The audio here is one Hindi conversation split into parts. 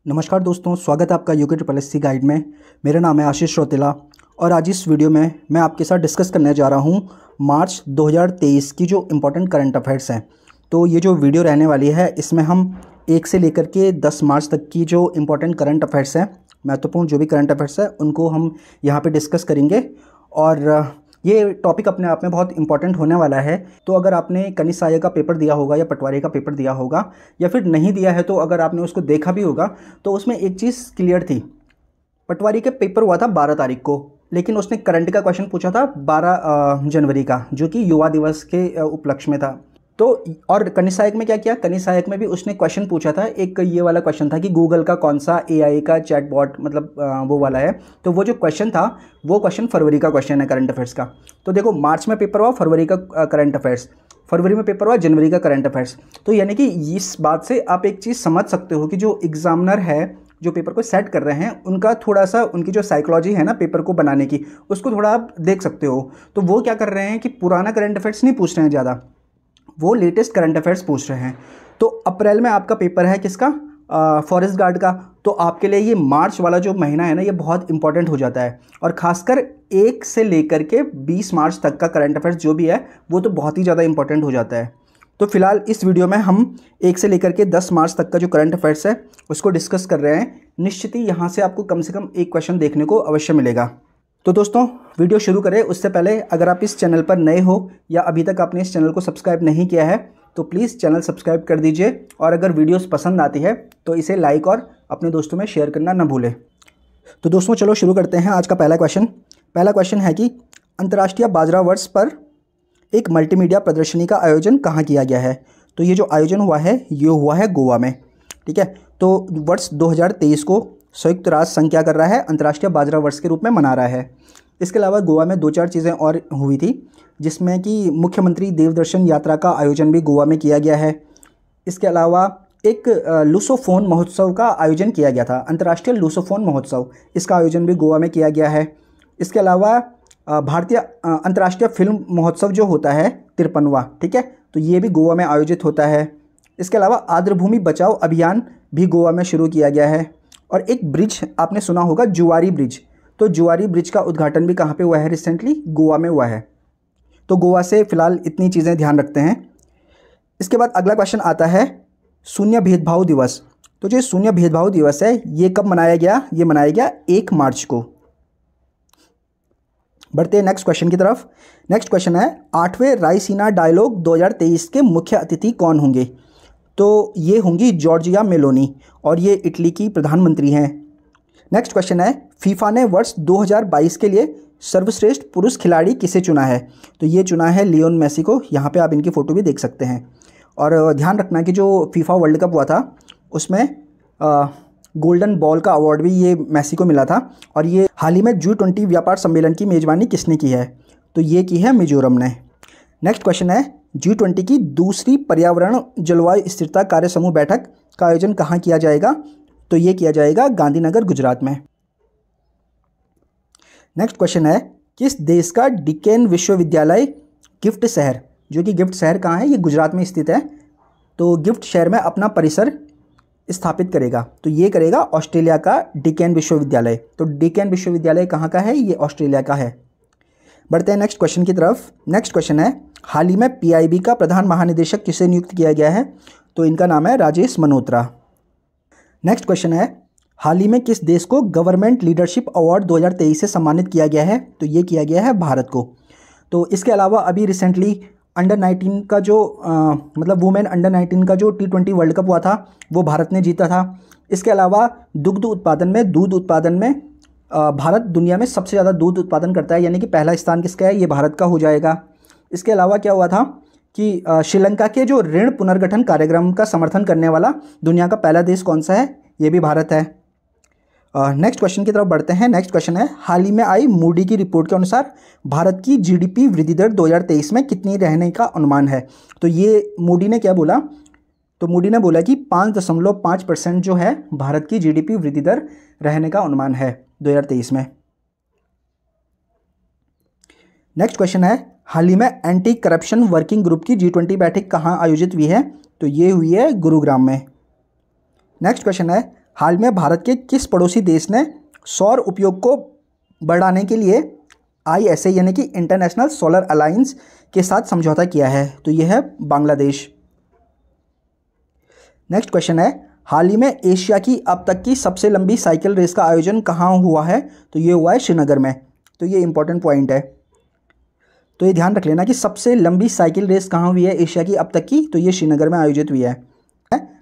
नमस्कार दोस्तों, स्वागत है आपका UK triple S C guide में। मेरा नाम है आशीष रौतेला और आज इस वीडियो में मैं आपके साथ डिस्कस करने जा रहा हूं मार्च 2023 की जो इम्पोर्टेंट करंट अफेयर्स हैं। तो ये जो वीडियो रहने वाली है इसमें हम 1 से लेकर के 10 मार्च तक की जो इम्पोर्टेंट करंट अफेयर्स हैं, महत्वपूर्ण जो भी करंट अफेयर्स हैं, उनको हम यहाँ पर डिस्कस करेंगे। और ये टॉपिक अपने आप में बहुत इंपॉर्टेंट होने वाला है। तो अगर आपने कनिष्ठ सहायक का पेपर दिया होगा या पटवारी का पेपर दिया होगा या फिर नहीं दिया है, तो अगर आपने उसको देखा भी होगा तो उसमें एक चीज़ क्लियर थी। पटवारी का पेपर हुआ था 12 तारीख को, लेकिन उसने करंट का क्वेश्चन पूछा था 12 जनवरी का, जो कि युवा दिवस के उपलक्ष्य में था। तो और कनिष्ठ सहायक में क्या किया, कनिष्ठ सहायक में भी उसने क्वेश्चन पूछा था। एक ये वाला क्वेश्चन था कि गूगल का कौन सा एआई का चैटबॉट मतलब वो वाला है। तो वो जो क्वेश्चन था वो क्वेश्चन फरवरी का क्वेश्चन है करंट अफेयर्स का। तो देखो, मार्च में पेपर हुआ फरवरी का करंट अफेयर्स, फरवरी में पेपर हुआ जनवरी का करंट अफेयर्स। तो यानी कि इस बात से आप एक चीज़ समझ सकते हो कि जो एग्जामिनर है, जो पेपर को सेट कर रहे हैं, उनका थोड़ा सा उनकी जो साइकोलॉजी है ना पेपर को बनाने की, उसको थोड़ा आप देख सकते हो। तो वो क्या कर रहे हैं कि पुराना करंट अफेयर्स नहीं पूछ रहे हैं ज़्यादा, वो लेटेस्ट करंट अफेयर्स पूछ रहे हैं। तो अप्रैल में आपका पेपर है किसका, फॉरेस्ट गार्ड का। तो आपके लिए ये मार्च वाला जो महीना है ना, ये बहुत इंपॉर्टेंट हो जाता है। और खासकर 1 से लेकर के 20 मार्च तक का करंट अफेयर्स जो भी है वो तो बहुत ही ज़्यादा इंपॉर्टेंट हो जाता है। तो फिलहाल इस वीडियो में हम 1 से लेकर के 10 मार्च तक का जो करंट अफेयर्स है उसको डिस्कस कर रहे हैं। निश्चित ही यहाँ से आपको कम से कम एक क्वेश्चन देखने को अवश्य मिलेगा। तो दोस्तों, वीडियो शुरू करें उससे पहले अगर आप इस चैनल पर नए हो या अभी तक आपने इस चैनल को सब्सक्राइब नहीं किया है तो प्लीज़ चैनल सब्सक्राइब कर दीजिए। और अगर वीडियोस पसंद आती है तो इसे लाइक और अपने दोस्तों में शेयर करना ना भूलें। तो दोस्तों, चलो शुरू करते हैं आज का पहला क्वेश्चन। पहला क्वेश्चन है कि अंतर्राष्ट्रीय बाजरा वर्ष पर एक मल्टीमीडिया प्रदर्शनी का आयोजन कहाँ किया गया है। तो ये जो आयोजन हुआ है ये हुआ है गोवा में। ठीक है, तो वर्ष 2023 को संयुक्त राष्ट्र संघ क्या कर रहा है, अंतर्राष्ट्रीय बाजरा वर्ष के रूप में मना रहा है। इसके अलावा गोवा में 2-4 चीज़ें और हुई थी, जिसमें कि मुख्यमंत्री देवदर्शन यात्रा का आयोजन भी गोवा में किया गया है। इसके अलावा एक लुसोफोन महोत्सव का आयोजन किया गया था, अंतर्राष्ट्रीय लुसोफोन महोत्सव, इसका आयोजन भी गोवा में किया गया है। इसके अलावा भारतीय अंतर्राष्ट्रीय फिल्म महोत्सव जो होता है 53वां, ठीक है, तो ये भी गोवा में आयोजित होता है। इसके अलावा आर्द्रभूमि बचाओ अभियान भी गोवा में शुरू किया गया है। और एक ब्रिज आपने सुना होगा, जुआरी ब्रिज, तो जुआरी ब्रिज का उद्घाटन भी कहाँ पे हुआ है, रिसेंटली गोवा में हुआ है। तो गोवा से फिलहाल इतनी चीज़ें ध्यान रखते हैं। इसके बाद अगला क्वेश्चन आता है शून्य भेदभाव दिवस। तो जो शून्य भेदभाव दिवस है ये कब मनाया गया, ये मनाया गया 1 मार्च को। बढ़ते हैं नेक्स्ट क्वेश्चन की तरफ। नेक्स्ट क्वेश्चन है 8वें रायसीना डायलॉग 2023 के मुख्य अतिथि कौन होंगे। तो ये होंगी जॉर्जिया मेलोनी और ये इटली की प्रधानमंत्री हैं। नेक्स्ट क्वेश्चन है फीफा ने वर्ष 2022 के लिए सर्वश्रेष्ठ पुरुष खिलाड़ी किसे चुना है। तो ये चुना है लियोन मेसी को। यहाँ पे आप इनकी फ़ोटो भी देख सकते हैं। और ध्यान रखना कि जो फीफा वर्ल्ड कप हुआ था उसमें गोल्डन बॉल का अवार्ड भी ये मेसी को मिला था। और ये हाल ही में G20 व्यापार सम्मेलन की मेज़बानी किसने की है, तो ये की है मिजोरम ने। नेक्स्ट क्वेश्चन है G20 की दूसरी पर्यावरण जलवायु स्थिरता कार्य समूह बैठक का आयोजन कहाँ किया जाएगा। तो ये किया जाएगा गांधीनगर, गुजरात में। नेक्स्ट क्वेश्चन है किस देश का डिकेन विश्वविद्यालय गिफ्ट शहर, जो कि गिफ्ट शहर कहाँ है, ये गुजरात में स्थित है, तो गिफ्ट शहर में अपना परिसर स्थापित करेगा। तो ये करेगा ऑस्ट्रेलिया का डिकेन विश्वविद्यालय। तो डिकेन विश्वविद्यालय कहाँ का है, ये ऑस्ट्रेलिया का है। बढ़ते हैं नेक्स्ट क्वेश्चन की तरफ। नेक्स्ट क्वेश्चन है हाल ही में पीआईबी का प्रधान महानिदेशक किसे नियुक्त किया गया है। तो इनका नाम है राजेश मल्होत्रा। नेक्स्ट क्वेश्चन है हाल ही में किस देश को गवर्नमेंट लीडरशिप अवार्ड 2023 से सम्मानित किया गया है। तो ये किया गया है भारत को। तो इसके अलावा अभी रिसेंटली अंडर 19 का जो मतलब वुमेन अंडर 19 का जो T20 वर्ल्ड कप हुआ था वो भारत ने जीता था। इसके अलावा दूध उत्पादन में भारत दुनिया में सबसे ज़्यादा दूध उत्पादन करता है, यानी कि पहला स्थान किसका है, ये भारत का हो जाएगा। इसके अलावा क्या हुआ था कि श्रीलंका के जो ऋण पुनर्गठन कार्यक्रम का समर्थन करने वाला दुनिया का पहला देश कौन सा है, ये भी भारत है। नेक्स्ट क्वेश्चन की तरफ बढ़ते हैं। नेक्स्ट क्वेश्चन है हाल ही में आई मूडी की रिपोर्ट के अनुसार भारत की जीडीपी वृद्धि दर 2023 में कितनी रहने का अनुमान है। तो ये मूडी ने क्या बोला, तो मूडी ने बोला कि 5.5% जो है भारत की जीडीपी वृद्धि दर रहने का अनुमान है 2023 में। नेक्स्ट क्वेश्चन है हाल ही में एंटी करप्शन वर्किंग ग्रुप की G20 बैठक कहाँ आयोजित हुई है। तो ये हुई है गुरुग्राम में। नेक्स्ट क्वेश्चन है हाल में भारत के किस पड़ोसी देश ने सौर उपयोग को बढ़ाने के लिए ISA यानी कि इंटरनेशनल सोलर अलायंस के साथ समझौता किया है? तो यह है बांग्लादेश। नेक्स्ट क्वेश्चन है, हाल ही में एशिया की अब तक की सबसे लंबी साइकिल रेस का आयोजन कहाँ हुआ है? तो ये हुआ है श्रीनगर में। तो ये इंपॉर्टेंट पॉइंट है, तो ये ध्यान रख लेना कि सबसे लंबी साइकिल रेस कहाँ हुई है एशिया की अब तक की, तो ये श्रीनगर में आयोजित हुई है।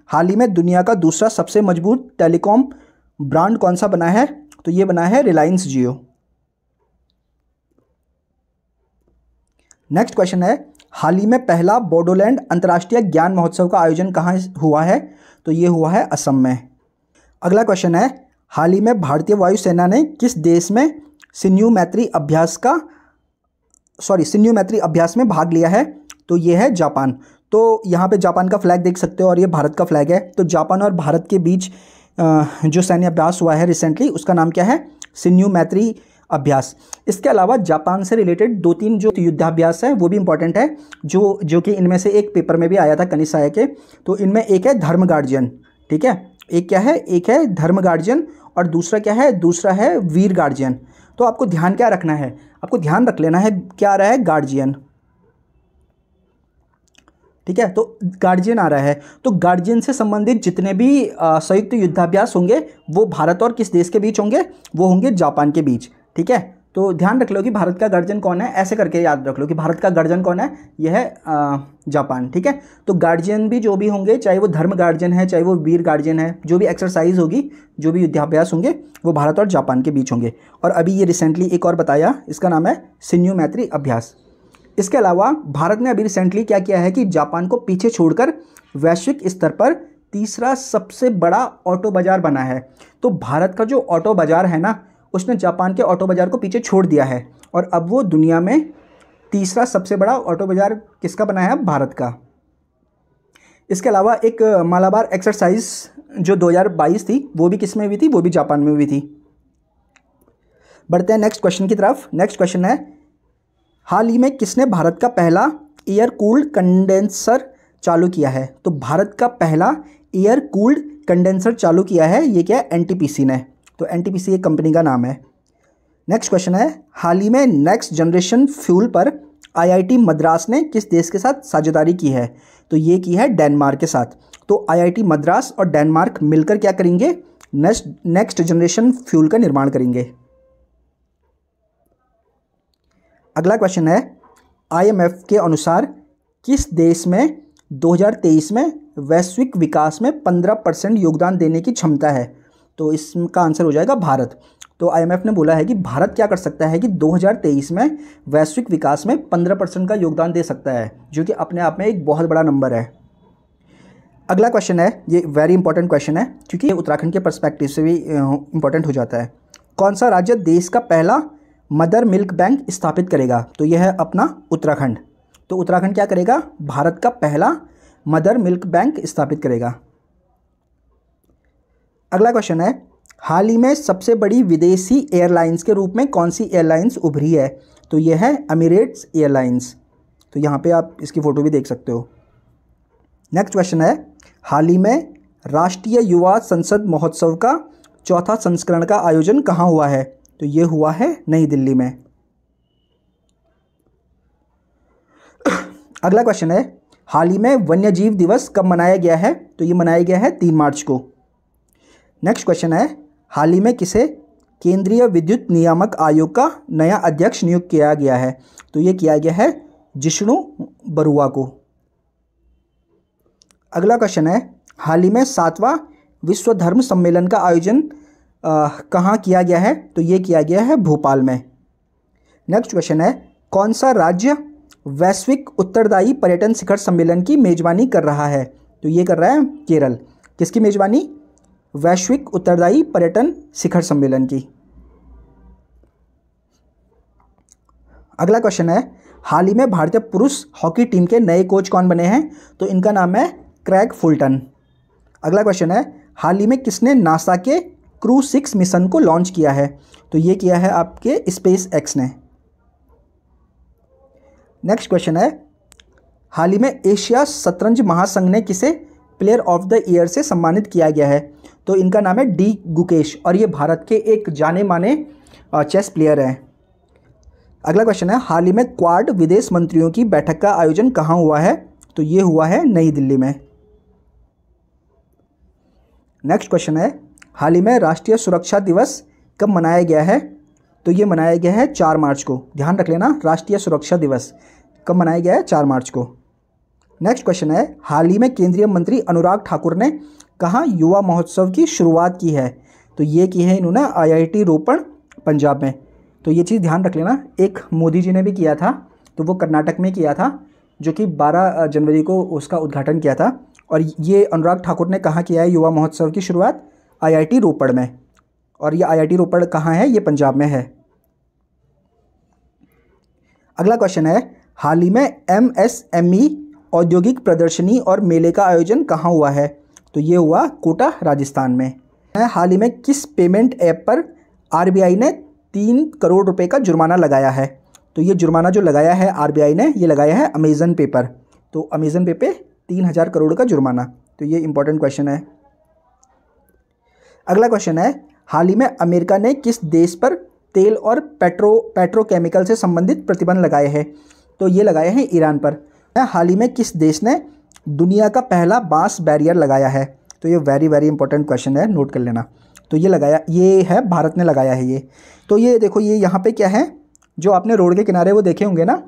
हाल ही में दुनिया का दूसरा सबसे मजबूत टेलीकॉम ब्रांड कौन सा बना है? तो ये बना है रिलायंस जियो। नेक्स्ट क्वेश्चन है, हाल ही में पहला बोडोलैंड अंतर्राष्ट्रीय ज्ञान महोत्सव का आयोजन कहाँ हुआ है? तो ये हुआ है असम में। अगला क्वेश्चन है, हाल ही में भारतीय वायुसेना ने किस देश में सिन्यू मैत्री अभ्यास में भाग लिया है? तो ये है जापान। तो यहाँ पे जापान का फ्लैग देख सकते हो और ये भारत का फ्लैग है। तो जापान और भारत के बीच जो सैन्य अभ्यास हुआ है रिसेंटली, उसका नाम क्या है? सिन्यू मैत्री अभ्यास। इसके अलावा जापान से रिलेटेड 2-3 जो युद्धाभ्यास है वो भी इंपॉर्टेंट है, जो कि इनमें से एक पेपर में भी आया था कनिसाया के। तो इनमें एक है धर्म गार्जियन, ठीक है, एक क्या है, एक है धर्म गार्जियन और दूसरा क्या है, दूसरा है वीर गार्जियन। तो आपको ध्यान क्या रखना है? आपको ध्यान रख लेना है क्या आ रहा है, गार्जियन, ठीक है। तो गार्जियन आ रहा है, तो गार्जियन से संबंधित जितने भी संयुक्त युद्धाभ्यास होंगे वो भारत और किस देश के बीच होंगे? वो होंगे जापान के बीच, ठीक है। तो ध्यान रख लो कि भारत का गार्जियन कौन है, ऐसे करके याद रख लो कि भारत का गार्जियन कौन है, यह है जापान, ठीक है। तो गार्जियन भी जो भी होंगे, चाहे वो धर्म गार्जियन है चाहे वो वीर गार्जियन है, जो भी एक्सरसाइज होगी, जो भी युद्धाभ्यास होंगे वो भारत और जापान के बीच होंगे। और अभी ये रिसेंटली एक और बताया, इसका नाम है सिन्यू मैत्री अभ्यास। इसके अलावा भारत ने अभी रिसेंटली क्या किया है कि जापान को पीछे छोड़कर वैश्विक स्तर पर तीसरा सबसे बड़ा ऑटो बाजार बना है। तो भारत का जो ऑटो बाजार है ना, उसने जापान के ऑटो बाजार को पीछे छोड़ दिया है और अब वो दुनिया में तीसरा सबसे बड़ा ऑटो बाजार किसका बना है? भारत का। इसके अलावा एक मालाबार एक्सरसाइज जो 2022 थी वो भी किस में हुई थी? वो भी जापान में हुई थी। बढ़ते हैं नेक्स्ट क्वेश्चन की तरफ। नेक्स्ट क्वेश्चन है, हाल ही में किसने भारत का पहला एयर कूल्ड कंडेंसर चालू किया है? तो भारत का पहला एयर कूल्ड कंडेंसर चालू किया है, ये क्या है? NTPC ने। तो NTPC एक कंपनी का नाम है। नेक्स्ट क्वेश्चन है, हाल ही में नेक्स्ट जनरेशन फ्यूल पर IIT मद्रास ने किस देश के साथ साझेदारी की है? तो ये की है डेनमार्क के साथ। तो IIT मद्रास और डेनमार्क मिलकर क्या करेंगे? नेक्स्ट जनरेशन फ्यूल का निर्माण करेंगे। अगला क्वेश्चन है, IMF के अनुसार किस देश में 2023 में वैश्विक विकास में 15% योगदान देने की क्षमता है? तो इसका आंसर हो जाएगा भारत। तो IMF ने बोला है कि भारत क्या कर सकता है कि 2023 में वैश्विक विकास में 15% का योगदान दे सकता है, जो कि अपने आप में एक बहुत बड़ा नंबर है। अगला क्वेश्चन है, ये वेरी इंपॉर्टेंट क्वेश्चन है क्योंकि ये उत्तराखंड के पर्सपेक्टिव से भी इंपॉर्टेंट हो जाता है। कौन सा राज्य देश का पहला मदर मिल्क बैंक स्थापित करेगा? तो यह है अपना उत्तराखंड। तो उत्तराखंड क्या करेगा? भारत का पहला मदर मिल्क बैंक स्थापित करेगा। अगला क्वेश्चन है, हाल ही में सबसे बड़ी विदेशी एयरलाइंस के रूप में कौन सी एयरलाइंस उभरी है? तो यह है एमिरेट्स एयरलाइंस। तो यहाँ पे आप इसकी फ़ोटो भी देख सकते हो। नेक्स्ट क्वेश्चन है, हाल ही में राष्ट्रीय युवा संसद महोत्सव का चौथा संस्करण का आयोजन कहाँ हुआ है? तो ये हुआ है नई दिल्ली में। अगला क्वेश्चन है, हाल ही में वन्यजीव दिवस कब मनाया गया है? तो ये मनाया गया है 3 मार्च को। नेक्स्ट क्वेश्चन है, हाल ही में किसे केंद्रीय विद्युत नियामक आयोग का नया अध्यक्ष नियुक्त किया गया है? तो ये किया गया है जिष्णु बरुआ को। अगला क्वेश्चन है, हाल ही में 7वां विश्व धर्म सम्मेलन का आयोजन कहाँ किया गया है? तो ये किया गया है भोपाल में। नेक्स्ट क्वेश्चन है, कौन सा राज्य वैश्विक उत्तरदायी पर्यटन शिखर सम्मेलन की मेजबानी कर रहा है? तो ये कर रहा है केरल। किसकी मेजबानी? वैश्विक उत्तरदायी पर्यटन शिखर सम्मेलन की। अगला क्वेश्चन है, हाल ही में भारतीय पुरुष हॉकी टीम के नए कोच कौन बने हैं? तो इनका नाम है क्रेग फुलटन। अगला क्वेश्चन है, हाल ही में किसने नासा के क्रू 6 मिशन को लॉन्च किया है? तो ये किया है आपके स्पेस एक्स ने। नेक्स्ट क्वेश्चन है, हाल ही में एशिया शतरंज महासंघ ने किसे प्लेयर ऑफ द ईयर से सम्मानित किया गया है? तो इनका नाम है डी गुकेश और ये भारत के एक जाने माने चेस प्लेयर हैं। अगला क्वेश्चन है, हाल ही में क्वाड विदेश मंत्रियों की बैठक का आयोजन कहाँ हुआ है? तो ये हुआ है नई दिल्ली में। नेक्स्ट क्वेश्चन है, हाल ही में राष्ट्रीय सुरक्षा दिवस कब मनाया गया है? तो ये मनाया गया है 4 मार्च को। ध्यान रख लेना, राष्ट्रीय सुरक्षा दिवस कब मनाया गया है? 4 मार्च को। नेक्स्ट क्वेश्चन है, हाल ही में केंद्रीय मंत्री अनुराग ठाकुर ने कहाँ युवा महोत्सव की शुरुआत की है? तो ये की है इन्होंने IIT रोपड़ पंजाब में। तो ये चीज़ ध्यान रख लेना, एक मोदी जी ने भी किया था, तो वो कर्नाटक में किया था, जो कि 12 जनवरी को उसका उद्घाटन किया था। और ये अनुराग ठाकुर ने कहाँ किया है युवा महोत्सव की शुरुआत? IIT रोपड़ में। और ये IIT रोपड़ कहाँ है? ये पंजाब में है। अगला क्वेश्चन है, हाल ही में MSME औद्योगिक प्रदर्शनी और मेले का आयोजन कहाँ हुआ है? तो ये हुआ कोटा राजस्थान में। हाल ही में किस पेमेंट ऐप पर RBI ने 3 करोड़ रुपए का जुर्माना लगाया है? तो ये जुर्माना जो लगाया है RBI ने, ये लगाया है अमेज़न पे पर। तो अमेज़न पे 3000 करोड़ का जुर्माना। तो ये इंपॉर्टेंट क्वेश्चन है। अगला क्वेश्चन है, हाल ही में अमेरिका ने किस देश पर तेल और पेट्रोकेमिकल से संबंधित प्रतिबंध लगाए हैं? तो ये लगाए हैं ईरान पर। हाल ही में किस देश ने दुनिया का पहला बांस बैरियर लगाया है? तो ये वेरी इंपॉर्टेंट क्वेश्चन है, नोट कर लेना। तो ये है भारत ने लगाया है ये। तो ये देखो, ये यहाँ पे क्या है, जो आपने रोड के किनारे वो देखे होंगे ना,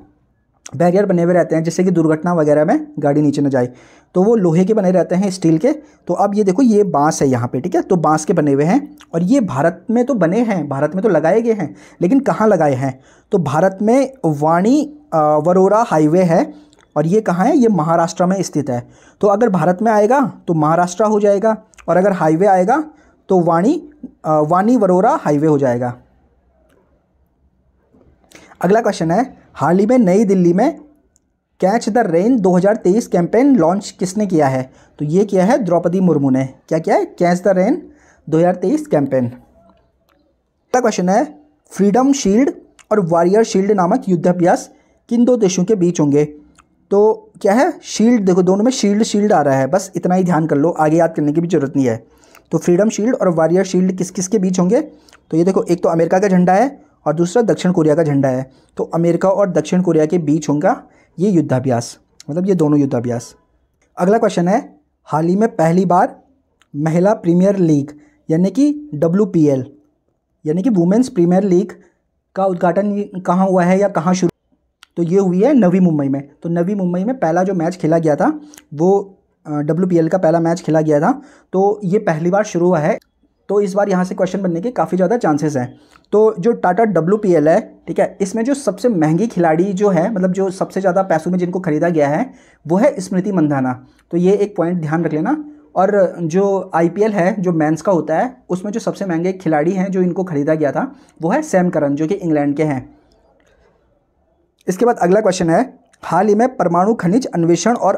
बैरियर बने हुए रहते हैं जिससे कि दुर्घटना वगैरह में गाड़ी नीचे न जाए। तो वो लोहे के बने रहते हैं, स्टील के। तो अब ये देखो, ये बांस है यहाँ पे, ठीक है। तो बांस के बने हुए हैं और ये भारत में तो बने हैं, भारत में तो लगाए गए हैं, लेकिन कहाँ लगाए हैं? तो भारत में वाणी वरोरा हाईवे है और ये कहाँ है? ये महाराष्ट्र में स्थित है। तो अगर भारत में आएगा तो महाराष्ट्र हो जाएगा, और अगर हाईवे आएगा तो वाणी वरोरा हाईवे हो जाएगा। अगला क्वेश्चन है, हाल ही में नई दिल्ली में catch the rain 2023 campaign launch किसने किया है? तो ये किया है द्रौपदी मुर्मू ने। क्या किया है? Catch the rain 2023 campaign. अगला क्वेश्चन है, फ्रीडम शील्ड और वॉरियर शील्ड नामक युद्धाभ्यास किन 2 देशों के बीच होंगे? तो क्या है? शील्ड, देखो दोनों में शील्ड आ रहा है, बस इतना ही ध्यान कर लो, आगे याद करने की भी जरूरत नहीं है। तो फ्रीडम शील्ड और वॉरियर शील्ड किस किस के बीच होंगे? तो ये देखो, एक तो अमेरिका का झंडा है और दूसरा दक्षिण कोरिया का झंडा है। तो अमेरिका और दक्षिण कोरिया के बीच होगा ये युद्धाभ्यास, मतलब ये दोनों युद्धाभ्यास। अगला क्वेश्चन है, हाल ही में पहली बार महिला प्रीमियर लीग यानी कि WPL यानी कि वुमेन्स प्रीमियर लीग का उद्घाटन कहाँ हुआ है या कहाँ शुरू? तो ये हुई है नवी मुंबई में। तो नवी मुंबई में पहला जो मैच खेला गया था वो WPL का पहला मैच खेला गया था। तो ये पहली बार शुरू हुआ है। तो इस बार यहाँ से क्वेश्चन बनने के काफ़ी ज़्यादा चांसेस हैं। तो जो टाटा WPL है, ठीक है, इसमें जो सबसे महंगी खिलाड़ी जो है, मतलब जो सबसे ज़्यादा पैसों में जिनको खरीदा गया है, वो है स्मृति मंधाना। तो ये एक पॉइंट ध्यान रख लेना। और जो IPL है, जो मेंस का होता है, उसमें जो सबसे महंगे खिलाड़ी हैं जो इनको खरीदा गया था, वो है सैम करन, जो कि इंग्लैंड के हैं। इसके बाद अगला क्वेश्चन है, हाल ही में परमाणु खनिज अन्वेषण और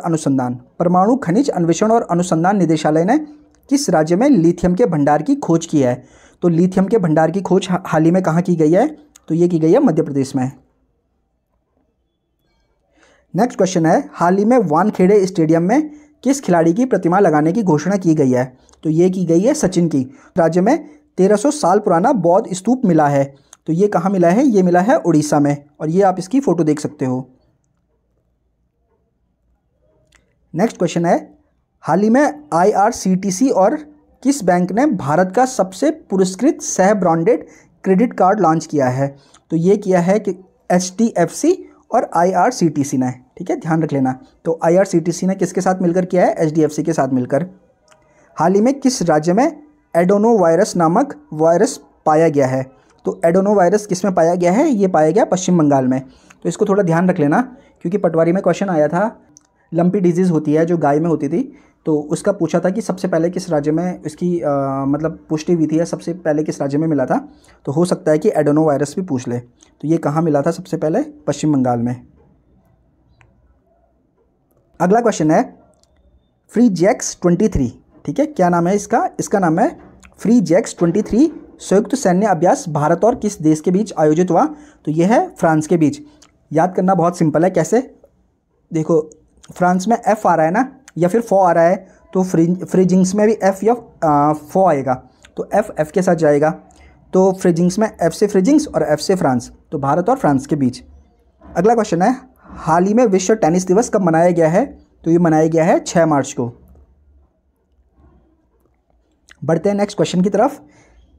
अनुसंधान निदेशालय ने किस राज्य में लिथियम के भंडार की खोज की है? तो लिथियम के भंडार की खोज हाल ही में कहाँ की गई है? तो ये की गई है मध्य प्रदेश में। नेक्स्ट क्वेश्चन है, हाल ही में वानखेड़े स्टेडियम में किस खिलाड़ी की प्रतिमा लगाने की घोषणा की गई है? तो ये की गई है सचिन की। राज्य में 1300 साल पुराना बौद्ध स्तूप मिला है। तो ये कहाँ मिला है? ये मिला है उड़ीसा में, और ये आप इसकी फ़ोटो देख सकते हो। नेक्स्ट क्वेश्चन है, हाल ही में IRCTC और किस बैंक ने भारत का सबसे पुरस्कृत सह ब्रांडेड क्रेडिट कार्ड लॉन्च किया है? तो ये किया है कि HDFC और IRCTC ने, ठीक है, ध्यान रख लेना। तो IRCTC ने किसके साथ मिलकर किया है? HDFC के साथ मिलकर। हाल ही में किस राज्य में एडोनो वायरस नामक वायरस पाया गया है? तो एडोनो वायरस किस में पाया गया है? ये पाया गया पश्चिम बंगाल में। तो इसको थोड़ा ध्यान रख लेना, क्योंकि पटवारी में क्वेश्चन आया था, लंपी डिजीज़ होती है जो गाय में होती थी, तो उसका पूछा था कि सबसे पहले किस राज्य में इसकी मतलब पुष्टि हुई थी, या सबसे पहले किस राज्य में मिला था। तो हो सकता है कि एडोनो वायरस भी पूछ ले। तो ये कहाँ मिला था सबसे पहले? पश्चिम बंगाल में। अगला क्वेश्चन है, फ्रीजैक्स 23, ठीक है, क्या नाम है इसका? इसका नाम है फ्रीजैक्स 23 संयुक्त सैन्य अभ्यास भारत और किस देश के बीच आयोजित हुआ? तो यह है फ्रांस के बीच। याद करना बहुत सिंपल है। कैसे? देखो, फ्रांस में F आ रहा है ना, या फिर फॉ आ रहा है, तो फ्रीजिंग्स में भी एफ या फो आएगा, तो एफ के साथ जाएगा। तो फ्रीजिंग्स में एफ से फ्रीजिंग्स और एफ से फ्रांस, तो भारत और फ्रांस के बीच। अगला क्वेश्चन है, हाल ही में विश्व टेनिस दिवस कब मनाया गया है? तो ये मनाया गया है 6 मार्च को। बढ़ते हैं नेक्स्ट क्वेश्चन की तरफ।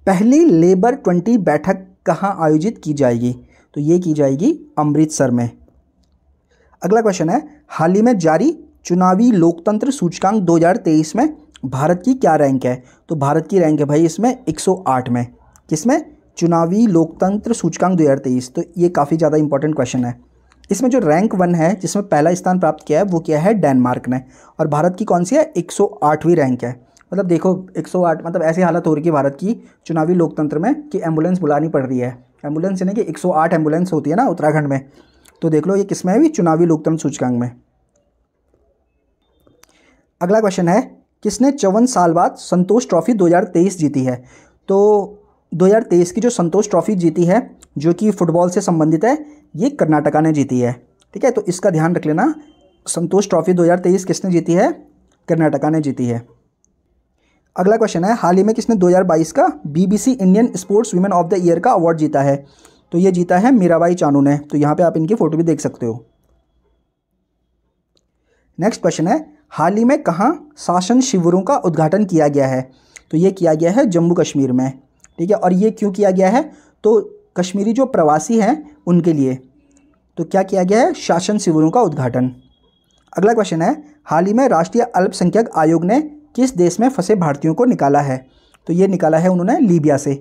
पहली लेबर 20 बैठक कहाँ आयोजित की जाएगी? तो ये की जाएगी अमृतसर में। अगला क्वेश्चन है, हाल ही में जारी चुनावी लोकतंत्र सूचकांक 2023 में भारत की क्या रैंक है? तो भारत की रैंक है भाई इसमें 108 में। किसमें? चुनावी लोकतंत्र सूचकांक 2023। तो ये काफ़ी ज़्यादा इंपॉर्टेंट क्वेश्चन है। इसमें जो रैंक 1 है, जिसमें पहला स्थान प्राप्त किया है, वो किया है डेनमार्क ने। और भारत की कौन सी है? 108वीं रैंक है। मतलब देखो 108, मतलब ऐसी हालत हो रही है भारत की चुनावी लोकतंत्र में कि एम्बुलेंस बुलानी पड़ रही है। एम्बुलेंस यानी कि 108 एम्बुलेंस होती है ना उत्तराखंड में। तो देख लो ये किसमें है भी? चुनावी लोकतंत्र सूचकांक में। अगला क्वेश्चन है, किसने 54 साल बाद संतोष ट्रॉफी 2023 जीती है? तो 2023 की जो संतोष ट्रॉफी जीती है, जो कि फुटबॉल से संबंधित है, ये कर्नाटका ने जीती है। ठीक है, तो इसका ध्यान रख लेना। संतोष ट्रॉफी 2023 किसने जीती है? कर्नाटका ने जीती है। अगला क्वेश्चन है, हाल ही में किसने 2022 का BBC Indian sports women of the year का अवार्ड जीता है? तो ये जीता है मीराबाई चानू ने। तो यहाँ पे आप इनकी फ़ोटो भी देख सकते हो। नेक्स्ट क्वेश्चन है, हाल ही में कहाँ शासन शिविरों का उद्घाटन किया गया है? तो ये किया गया है जम्मू कश्मीर में। ठीक है, और ये क्यों किया गया है? तो कश्मीरी जो प्रवासी हैं उनके लिए। तो क्या किया गया है? शासन शिविरों का उद्घाटन। अगला क्वेश्चन है, हाल ही में राष्ट्रीय अल्पसंख्यक आयोग ने किस देश में फंसे भारतीयों को निकाला है? तो ये निकाला है उन्होंने लीबिया से।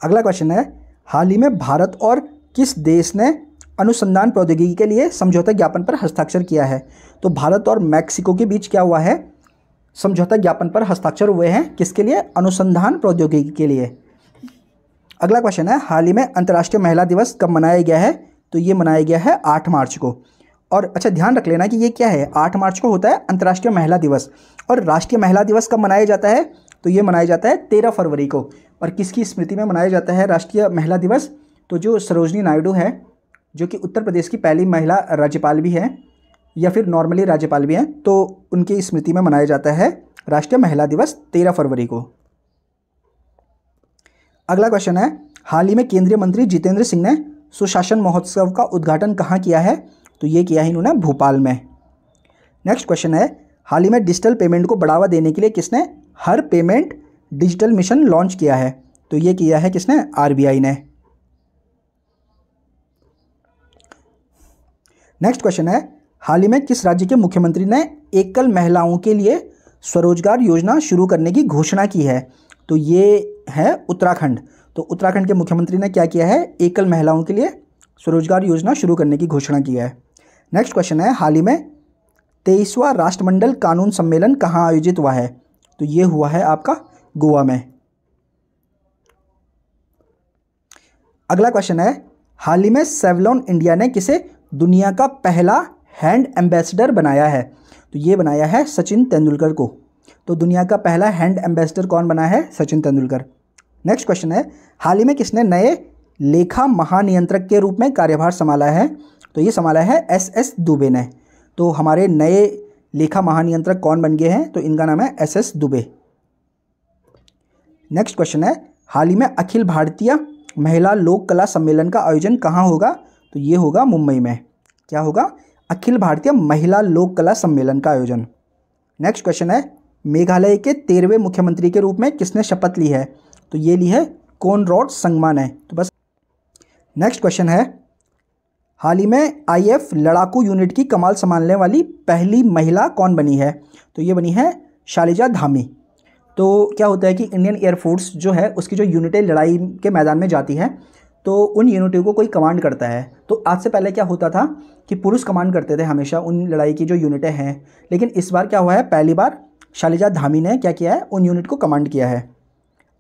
अगला क्वेश्चन है, हाल ही में भारत और किस देश ने अनुसंधान प्रौद्योगिकी के लिए समझौता ज्ञापन पर हस्ताक्षर किया है? तो भारत और मैक्सिको के बीच क्या हुआ है? समझौता ज्ञापन पर हस्ताक्षर हुए हैं। किसके लिए? अनुसंधान प्रौद्योगिकी के लिए। अगला क्वेश्चन है, हाल ही में अंतर्राष्ट्रीय महिला दिवस कब मनाया गया है? तो ये मनाया गया है 8 मार्च को। और अच्छा ध्यान रख लेना कि ये क्या है, 8 मार्च को होता है अंतर्राष्ट्रीय महिला दिवस। और राष्ट्रीय महिला दिवस कब मनाया जाता है? तो ये मनाया जाता है 13 फरवरी को। और किसकी स्मृति में मनाया जाता है राष्ट्रीय महिला दिवस? तो जो सरोजनी नायडू है, जो कि उत्तर प्रदेश की पहली महिला राज्यपाल भी है, या फिर नॉर्मली राज्यपाल भी हैं, तो उनकी स्मृति में मनाया जाता है राष्ट्रीय महिला दिवस 13 फरवरी को। अगला क्वेश्चन है, हाल ही में केंद्रीय मंत्री जितेंद्र सिंह ने सुशासन महोत्सव का उद्घाटन कहाँ किया है? तो ये किया है इन्होंने भोपाल में। नेक्स्ट क्वेश्चन है, हाल ही में डिजिटल पेमेंट को बढ़ावा देने के लिए किसने हर पेमेंट डिजिटल मिशन लॉन्च किया है? तो ये किया है किसने? RBI ने। नेक्स्ट क्वेश्चन है, हाल ही में किस राज्य के मुख्यमंत्री ने एकल महिलाओं के लिए स्वरोजगार योजना शुरू करने की घोषणा की है? तो ये है उत्तराखंड। तो उत्तराखंड के मुख्यमंत्री ने क्या किया है? एकल महिलाओं के लिए स्वरोजगार योजना शुरू करने की घोषणा की है। नेक्स्ट क्वेश्चन है, हाल ही में 23वां राष्ट्रमंडल कानून सम्मेलन कहाँ आयोजित हुआ है? तो ये हुआ है आपका गोवा में। अगला क्वेश्चन है, हाल ही में सेवलॉन इंडिया ने किसे दुनिया का पहला हैंड एम्बेसडर बनाया है? तो ये बनाया है सचिन तेंदुलकर को। तो दुनिया का पहला हैंड एम्बेसडर कौन बना है? सचिन तेंदुलकर। नेक्स्ट क्वेश्चन है, हाल ही में किसने नए लेखा महानियंत्रक के रूप में कार्यभार संभाला है? तो ये संभाला है SS दुबे ने। तो हमारे नए लेखा महानियंत्रक कौन बन गए हैं? तो इनका नाम है SS दुबे। नेक्स्ट क्वेश्चन है, हाल ही में अखिल भारतीय महिला लोक कला सम्मेलन का आयोजन कहाँ होगा? तो ये होगा मुंबई में। क्या होगा? अखिल भारतीय महिला लोक कला सम्मेलन का आयोजन। नेक्स्ट क्वेश्चन है, मेघालय के 13वें मुख्यमंत्री के रूप में किसने शपथ ली है? तो ये ली है कोनराड संगमा ने। तो बस। नेक्स्ट क्वेश्चन है, हाल ही में IF लड़ाकू यूनिट की कमान संभालने वाली पहली महिला कौन बनी है? तो ये बनी है शालिजा धामी। तो क्या होता है कि इंडियन एयरफोर्स जो है उसकी जो यूनिटें लड़ाई के मैदान में जाती है, तो उन यूनिटों को कोई कमांड करता है। तो आज से पहले क्या होता था कि पुरुष कमांड करते थे हमेशा उन लड़ाई की जो यूनिटें हैं, लेकिन इस बार क्या हुआ है, पहली बार शालिजा धामी ने क्या किया है, उन यूनिट को कमांड किया है।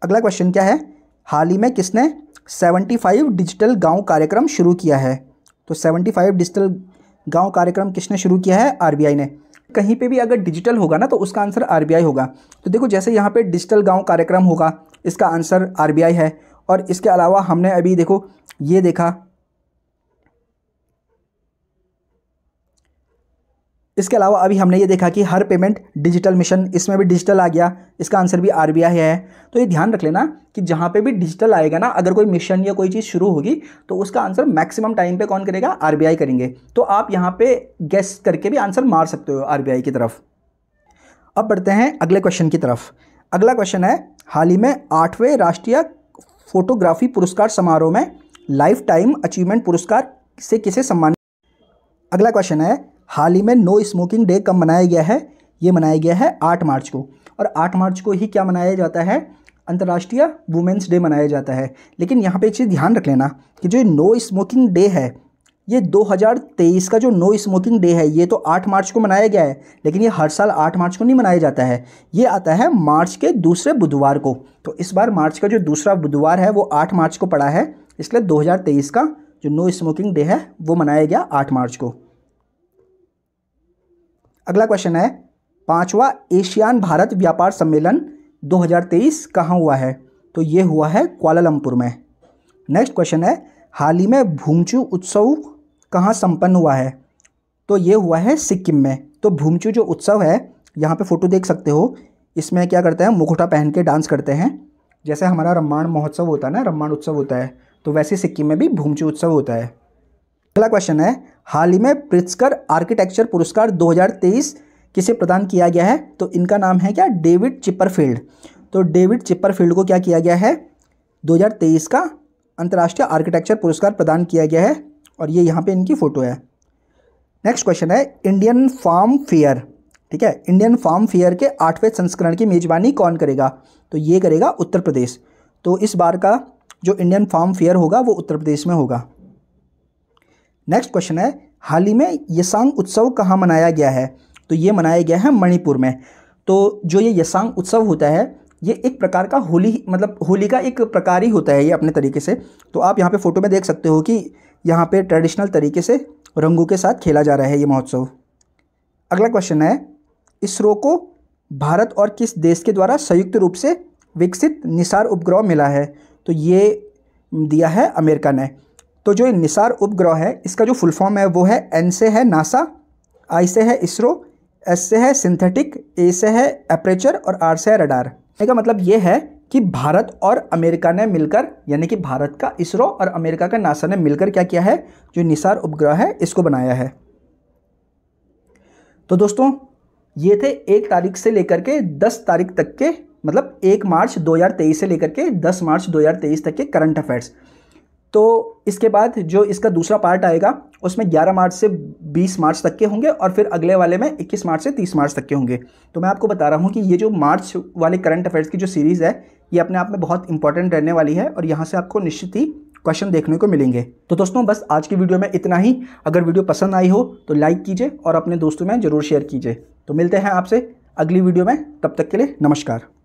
अगला क्वेश्चन क्या है, हाल ही में किसने 75 डिजिटल गांव कार्यक्रम शुरू किया है? तो 75 डिजिटल गांव कार्यक्रम किसने शुरू किया है? RBI ने। कहीं पे भी अगर डिजिटल होगा ना तो उसका आंसर RBI होगा। तो देखो जैसे यहाँ पे डिजिटल गांव कार्यक्रम होगा, इसका आंसर RBI है। और इसके अलावा हमने अभी देखो ये देखा इसके अलावा अभी हमने ये देखा कि हर पेमेंट डिजिटल मिशन, इसमें भी डिजिटल आ गया, इसका आंसर भी आरबीआई है। तो ये ध्यान रख लेना कि जहाँ पे भी डिजिटल आएगा ना, अगर कोई मिशन या कोई चीज़ शुरू होगी तो उसका आंसर मैक्सिमम टाइम पे कौन करेगा, आरबीआई करेंगे। तो आप यहाँ पे गेस करके भी आंसर मार सकते हो आरबीआई की तरफ। अब बढ़ते हैं अगले क्वेश्चन की तरफ। अगला क्वेश्चन है, हाल ही में 8वें राष्ट्रीय फोटोग्राफी पुरस्कार समारोह में लाइफ टाइम अचीवमेंट पुरस्कार से किसे सम्मानित। अगला क्वेश्चन है, हाल ही में नो स्मोकिंग डे कब मनाया गया है। ये मनाया गया है 8 मार्च को। और 8 मार्च को ही क्या मनाया जाता है, अंतर्राष्ट्रीय वुमेंस डे मनाया जाता है। लेकिन यहाँ पे एक चीज़ ध्यान रख लेना कि जो नो स्मोकिंग डे है, ये 2023 का जो नो स्मोकिंग डे है, ये तो 8 मार्च को मनाया गया है, लेकिन ये हर साल 8 मार्च को नहीं मनाया जाता है। ये आता है मार्च के दूसरे बुधवार को। तो इस बार मार्च का जो दूसरा बुधवार है वो 8 मार्च को पड़ा है, इसलिए 2023 का जो नो स्मोकिंग डे है वो मनाया गया 8 मार्च को। अगला क्वेश्चन है, 5वां एशियान भारत व्यापार सम्मेलन 2023 कहाँ हुआ है। तो ये हुआ है कुआलालंपुर में। नेक्स्ट क्वेश्चन है, हाल ही में भूमचू उत्सव कहाँ संपन्न हुआ है। तो ये हुआ है सिक्किम में। तो भूमचू जो उत्सव है, यहाँ पे फोटो देख सकते हो, इसमें क्या करते हैं, मुखौटा पहन के डांस करते हैं। जैसे हमारा रम्माण महोत्सव होता है ना, रम्माण उत्सव होता है, तो वैसे सिक्किम में भी भूमचू उत्सव होता है। अगला क्वेश्चन है, हाल ही में प्रिट्जकर आर्किटेक्चर पुरस्कार 2023 किसे प्रदान किया गया है। तो इनका नाम है क्या, डेविड चिपरफील्ड। तो डेविड चिपरफील्ड को क्या किया गया है, 2023 का अंतर्राष्ट्रीय आर्किटेक्चर पुरस्कार प्रदान किया गया है। और ये यहाँ पे इनकी फ़ोटो है। नेक्स्ट क्वेश्चन है, इंडियन फार्म फेयर, ठीक है, इंडियन फार्म फेयर के 8वें संस्करण की मेज़बानी कौन करेगा। तो ये करेगा उत्तर प्रदेश। तो इस बार का जो इंडियन फार्म फेयर होगा वो उत्तर प्रदेश में होगा। नेक्स्ट क्वेश्चन है, हाल ही में यसांग उत्सव कहाँ मनाया गया है। तो ये मनाया गया है मणिपुर में। तो जो ये यसांग उत्सव होता है, ये एक प्रकार का होली, मतलब होली का एक प्रकार ही होता है ये अपने तरीके से। तो आप यहाँ पे फ़ोटो में देख सकते हो कि यहाँ पे ट्रेडिशनल तरीके से रंगों के साथ खेला जा रहा है ये महोत्सव। अगला क्वेश्चन है, इसरो को भारत और किस देश के द्वारा संयुक्त रूप से विकसित निसार उपग्रह मिला है। तो ये दिया है अमेरिका ने। तो जो निसार उपग्रह है, इसका जो फुल फॉर्म है वो है, एन से है नासा, आई से है इसरो, एस से है सिंथेटिक, ए से है एपरेचर और आर से है रडार। इसका मतलब ये है कि भारत और अमेरिका ने मिलकर, यानी कि भारत का इसरो और अमेरिका का नासा ने मिलकर क्या किया है, जो निसार उपग्रह है इसको बनाया है। तो दोस्तों ये थे 1 तारीख से लेकर के 10 तारीख तक के, मतलब 1 मार्च 2023 से लेकर के 10 मार्च 2023 तक के करंट अफेयर्स। तो इसके बाद जो इसका दूसरा पार्ट आएगा उसमें 11 मार्च से 20 मार्च तक के होंगे, और फिर अगले वाले में 21 मार्च से 30 मार्च तक के होंगे। तो मैं आपको बता रहा हूँ कि ये जो मार्च वाले करंट अफेयर्स की जो सीरीज़ है, ये अपने आप में बहुत इंपॉर्टेंट रहने वाली है, और यहाँ से आपको निश्चित ही क्वेश्चन देखने को मिलेंगे। तो दोस्तों बस आज की वीडियो में इतना ही। अगर वीडियो पसंद आई हो तो लाइक कीजिए और अपने दोस्तों में ज़रूर शेयर कीजिए। तो मिलते हैं आपसे अगली वीडियो में, तब तक के लिए नमस्कार।